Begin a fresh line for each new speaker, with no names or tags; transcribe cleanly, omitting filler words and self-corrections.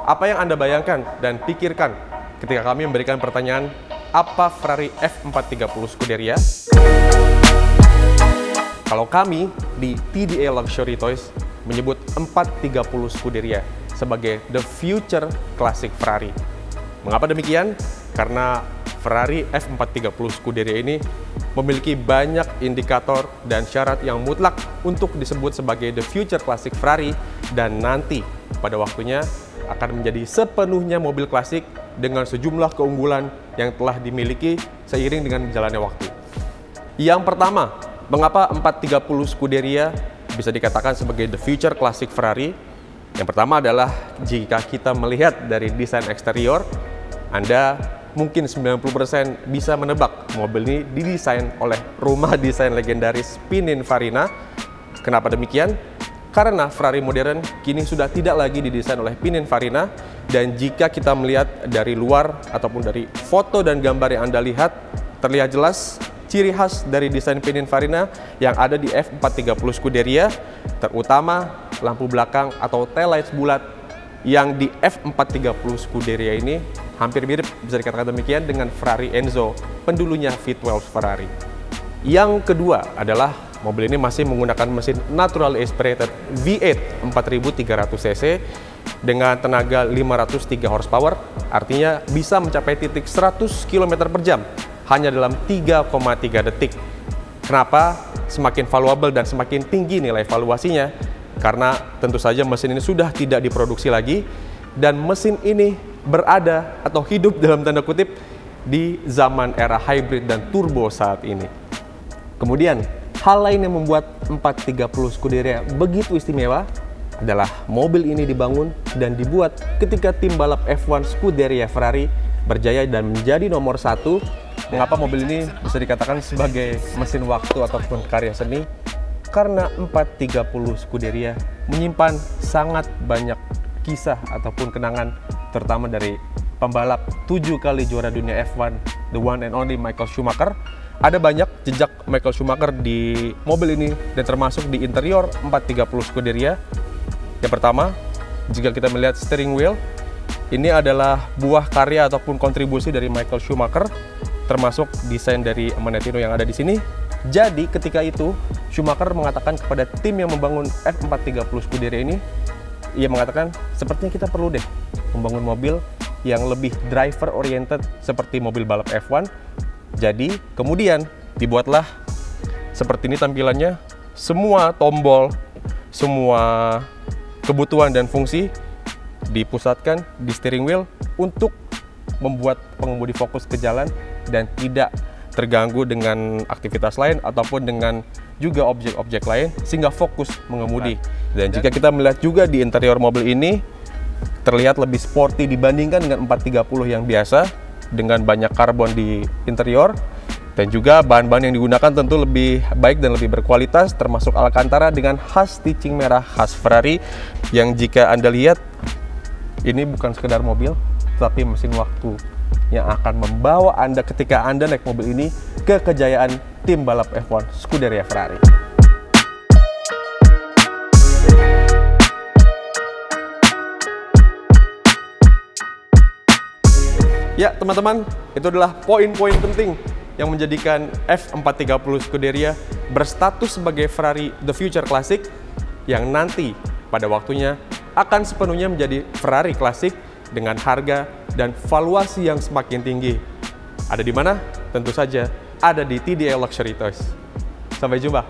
Apa yang Anda bayangkan dan pikirkan ketika kami memberikan pertanyaan, apa Ferrari F430 Scuderia? Kalau kami di TDA Luxury Toys menyebut 430 Scuderia sebagai the future classic Ferrari. Mengapa demikian? Karena Ferrari F430 Scuderia ini memiliki banyak indikator dan syarat yang mutlak untuk disebut sebagai the future classic Ferrari, dan nanti pada waktunya akan menjadi sepenuhnya mobil klasik dengan sejumlah keunggulan yang telah dimiliki seiring dengan berjalannya waktu. Yang pertama, mengapa 430 Scuderia bisa dikatakan sebagai the future classic Ferrari? Yang pertama adalah jika kita melihat dari desain eksterior, Anda mungkin 90% bisa menebak mobil ini didesain oleh rumah desain legendaris Pininfarina. Kenapa demikian? Karena Ferrari modern kini sudah tidak lagi didesain oleh Pininfarina, dan jika kita melihat dari luar ataupun dari foto dan gambar yang Anda lihat, terlihat jelas ciri khas dari desain Pininfarina yang ada di F430 Scuderia, terutama lampu belakang atau taillights bulat yang di F430 Scuderia ini hampir mirip, bisa dikatakan demikian, dengan Ferrari Enzo, pendulunya V12 Ferrari. Yang kedua adalah mobil ini masih menggunakan mesin natural aspirated V8 4300 cc dengan tenaga 503 horsepower, artinya bisa mencapai titik 100 km per jam hanya dalam 3,3 detik. Kenapa semakin valuable dan semakin tinggi nilai valuasinya? Karena tentu saja mesin ini sudah tidak diproduksi lagi, dan mesin ini berada atau hidup dalam tanda kutip di zaman era hybrid dan turbo saat ini. Kemudian, hal lain yang membuat 430 Scuderia begitu istimewa adalah mobil ini dibangun dan dibuat ketika tim balap F1 Scuderia Ferrari berjaya dan menjadi nomor 1. Mengapa mobil ini bisa dikatakan sebagai mesin waktu ataupun karya seni? Karena 430 Scuderia menyimpan sangat banyak kisah ataupun kenangan, terutama dari pembalap 7 kali juara dunia F1, the one and only Michael Schumacher. Ada banyak jejak Michael Schumacher di mobil ini, dan termasuk di interior 430 Scuderia. Yang pertama, jika kita melihat steering wheel, ini adalah buah karya ataupun kontribusi dari Michael Schumacher, termasuk desain dari Manettino yang ada di sini. Jadi ketika itu Schumacher mengatakan kepada tim yang membangun F430 Scuderia ini, ia mengatakan sepertinya kita perlu deh membangun mobil yang lebih driver oriented seperti mobil balap F1. Jadi kemudian dibuatlah seperti ini tampilannya. Semua tombol, semua kebutuhan dan fungsi dipusatkan di steering wheel untuk membuat pengemudi fokus ke jalan dan tidak terganggu dengan aktivitas lain ataupun dengan juga objek-objek lain, sehingga fokus mengemudi. Dan jika kita melihat juga di interior mobil ini terlihat lebih sporty dibandingkan dengan 430 yang biasa, dengan banyak karbon di interior, dan juga bahan-bahan yang digunakan tentu lebih baik dan lebih berkualitas, termasuk Alcantara dengan khas stitching merah khas Ferrari, yang jika Anda lihat ini bukan sekedar mobil, tapi mesin waktu yang akan membawa Anda ketika Anda naik mobil ini ke kejayaan tim balap F1 Scuderia Ferrari. Ya teman-teman, itu adalah poin-poin penting yang menjadikan F430 Scuderia berstatus sebagai Ferrari The Future Classic, yang nanti pada waktunya akan sepenuhnya menjadi Ferrari Classic dengan harga dan valuasi yang semakin tinggi. Ada di mana? Tentu saja ada di TDA Luxury Toys. Sampai jumpa.